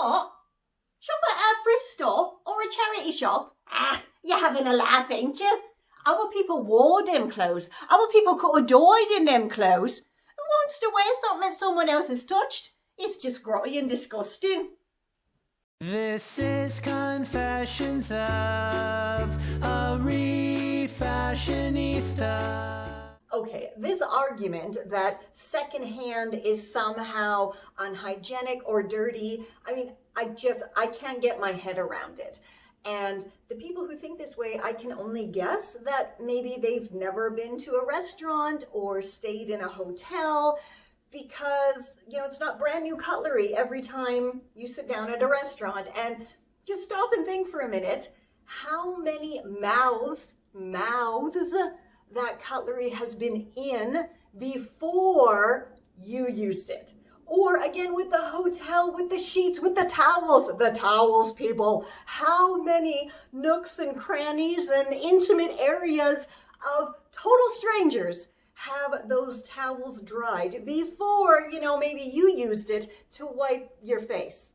What? Shop at a thrift store or a charity shop? Ah, you're having a laugh, ain't you? Other people wore them clothes. Other people could have died in them clothes. Who wants to wear something that someone else has touched? It's just grotty and disgusting. This is Confessions of a Refashionista. Okay, this argument that secondhand is somehow unhygienic or dirty, I can't get my head around it. And the people who think this way, I can only guess that maybe they've never been to a restaurant or stayed in a hotel, because, it's not brand new cutlery every time you sit down at a restaurant. And just stop and think for a minute, how many mouths that cutlery has been in before you used it. Or again, with the hotel, with the sheets, with the towels, people. How many nooks and crannies and intimate areas of total strangers have those towels dried before, maybe you used it to wipe your face?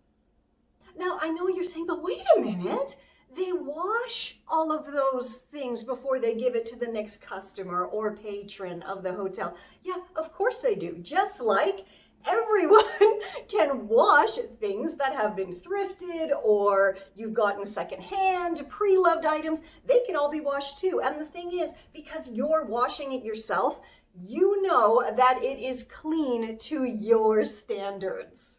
Now, I know you're saying, but wait a minute. They wash all of those things before they give it to the next customer or patron of the hotel. Yeah, of course they do. Just like everyone can wash things that have been thrifted or you've gotten secondhand, pre-loved items. They can all be washed too. And the thing is, because you're washing it yourself, you know that it is clean to your standards.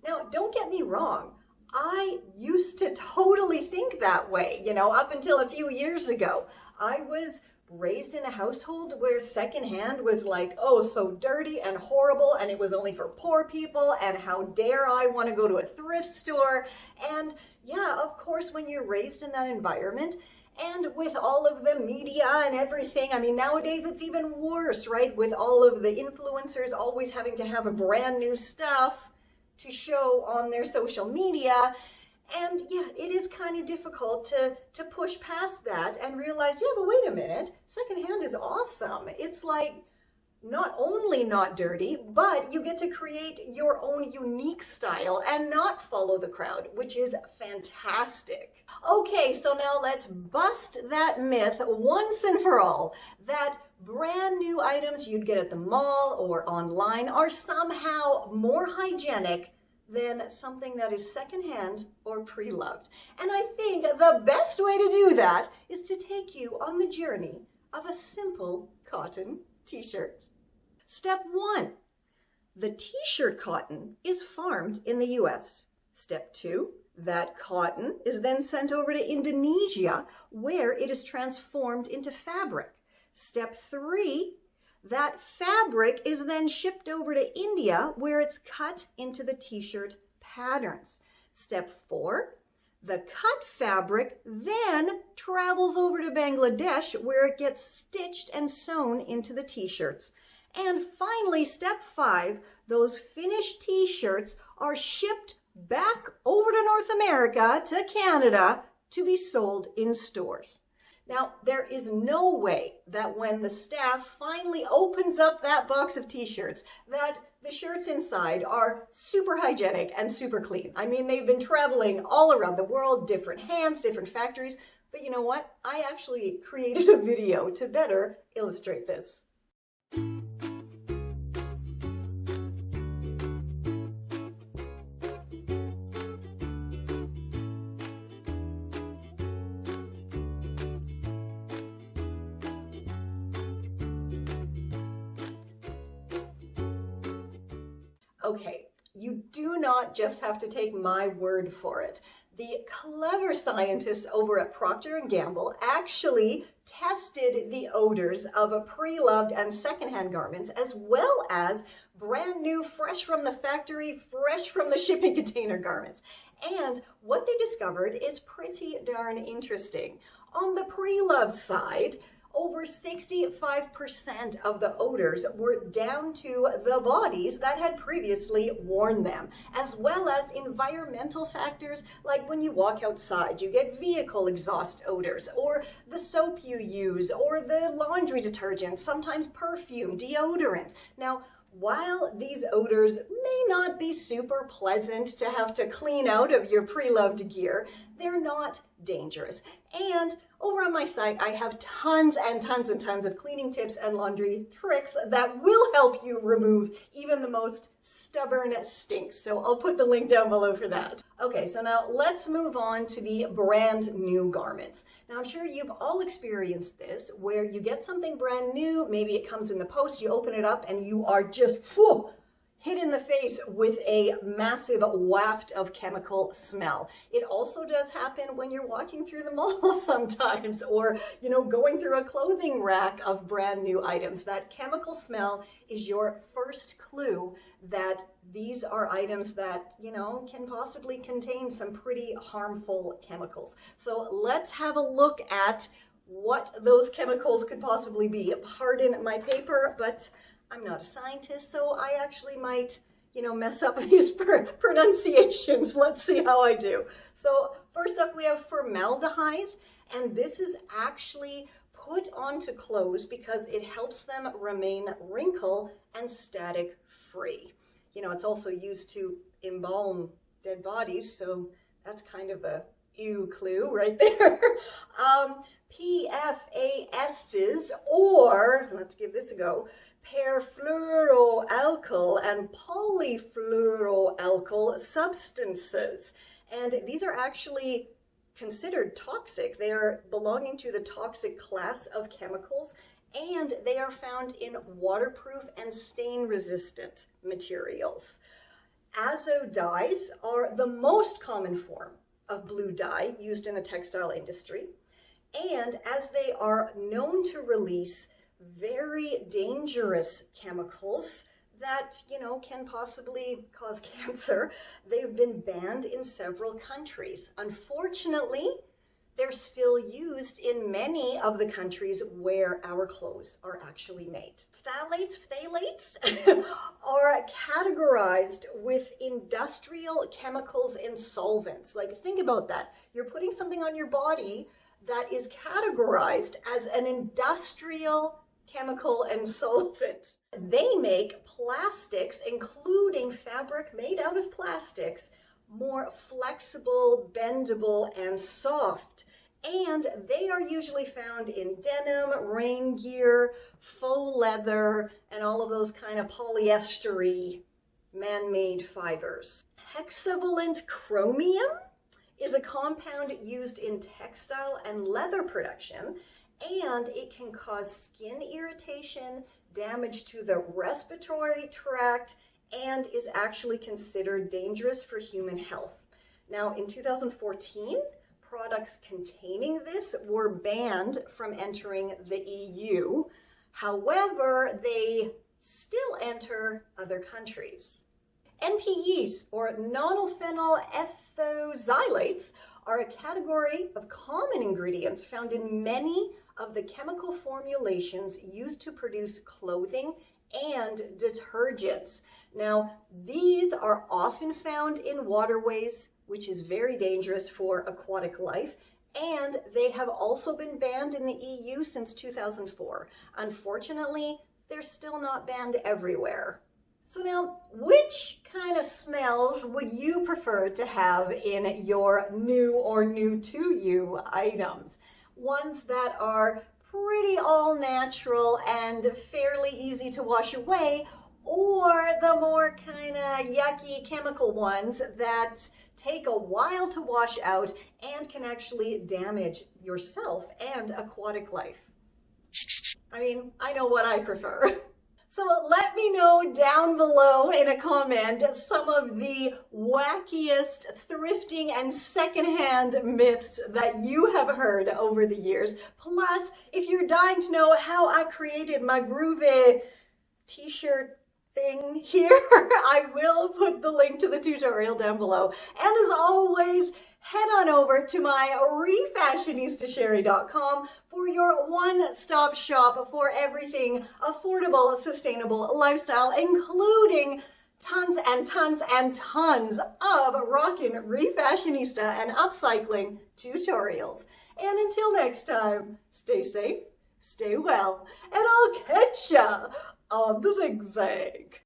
Now, don't get me wrong. I used to totally think that way, up until a few years ago. I was raised in a household where secondhand was like, oh, so dirty and horrible, and it was only for poor people, and how dare I want to go to a thrift store. And yeah, of course, when you're raised in that environment, and with all of the media and everything, nowadays it's even worse, right? With all of the influencers always having to have a brand new stuff to show on their social media. And yeah, it is kind of difficult to push past that and realize, yeah, but wait a minute, secondhand is awesome. It's like not only not dirty, but you get to create your own unique style and not follow the crowd, which is fantastic. Okay, so now let's bust that myth once and for all, that brand new items you'd get at the mall or online are somehow more hygienic than something that is secondhand or pre-loved. And I think the best way to do that is to take you on the journey of a simple cotton t-shirt. Step 1, the t-shirt cotton is farmed in the US. Step 2, that cotton is then sent over to Indonesia, where it is transformed into fabric. Step 3, that fabric is then shipped over to India, where it's cut into the t-shirt patterns. Step 4, the cut fabric then travels over to Bangladesh, where it gets stitched and sewn into the t-shirts. And finally, step 5, those finished t-shirts are shipped back over to North America, to Canada, to be sold in stores. Now, there is no way that when the staff finally opens up that box of t-shirts, that the shirts inside are super hygienic and super clean. They've been traveling all around the world, different hands, different factories. But you know what? I actually created a video to better illustrate this. Okay, you do not just have to take my word for it. The clever scientists over at Procter & Gamble actually tested the odors of pre-loved and secondhand garments, as well as brand new, fresh from the factory, fresh from the shipping container garments. And what they discovered is pretty darn interesting. On the pre-loved side, over 65% of the odors were down to the bodies that had previously worn them, as well as environmental factors like when you walk outside, you get vehicle exhaust odors, or the soap you use, or the laundry detergent, sometimes perfume, deodorant. Now, while these odors may not be super pleasant to have to clean out of your pre-loved gear, they're not dangerous. And over on my site, I have tons and tons and tons of cleaning tips and laundry tricks that will help you remove even the most stubborn stinks. So I'll put the link down below for that. Okay, so now let's move on to the brand new garments. Now I'm sure you've all experienced this, where you get something brand new, maybe it comes in the post, you open it up and you are just hit in the face with a massive waft of chemical smell. It also does happen when you're walking through the mall sometimes, or, you know, going through a clothing rack of brand new items. That chemical smell is your first clue that these are items that, you know, can possibly contain some pretty harmful chemicals. So let's have a look at what those chemicals could possibly be. Pardon my paper, but I'm not a scientist, so I actually might, you know, mess up these pronunciations. Let's see how I do. So first up we have formaldehyde, and this is actually put onto clothes because it helps them remain wrinkle and static free. You know, it's also used to embalm dead bodies, so that's kind of a ew clue right there. PFASs, or let's give this a go, perfluoroalkyl and polyfluoroalkyl substances. And these are actually considered toxic. They are belonging to the toxic class of chemicals, and they are found in waterproof and stain-resistant materials. Azo dyes are the most common form of blue dye used in the textile industry, and as they are known to release very dangerous chemicals that, you know, can possibly cause cancer, they've been banned in several countries. Unfortunately, they're still used in many of the countries where our clothes are actually made. Phthalates are categorized with industrial chemicals and solvents. Like, think about that. You're putting something on your body that is categorized as an industrial chemical and solvent. They make plastics, including fabric made out of plastics, more flexible, bendable, and soft. And they are usually found in denim, rain gear, faux leather, and all of those kind of polyester-y man-made fibers. Hexavalent chromium is a compound used in textile and leather production, and it can cause skin irritation, damage to the respiratory tract, and is actually considered dangerous for human health. Now, in 2014, products containing this were banned from entering the EU. However, they still enter other countries. NPEs, or nonylphenyl ethoxylates, are a category of common ingredients found in many of the chemical formulations used to produce clothing and detergents. Now, these are often found in waterways, which is very dangerous for aquatic life, and they have also been banned in the EU since 2004. Unfortunately, they're still not banned everywhere. So now, which kind of smells would you prefer to have in your new or new to you items? Ones that are pretty all natural and fairly easy to wash away, or the more kind of yucky chemical ones that take a while to wash out and can actually damage yourself and aquatic life? I mean, I know what I prefer. So let me know down below in a comment some of the wackiest thrifting and secondhand myths that you have heard over the years. Plus, if you're dying to know how I created my groovy t-shirt thing here, I will put the link to the tutorial down below. And as always, head on over to my refashionistasherry.com for your one-stop shop for everything affordable, sustainable lifestyle, including tons and tons and tons of rockin' refashionista and upcycling tutorials. And until next time, stay safe, stay well, and I'll catch ya on the zigzag.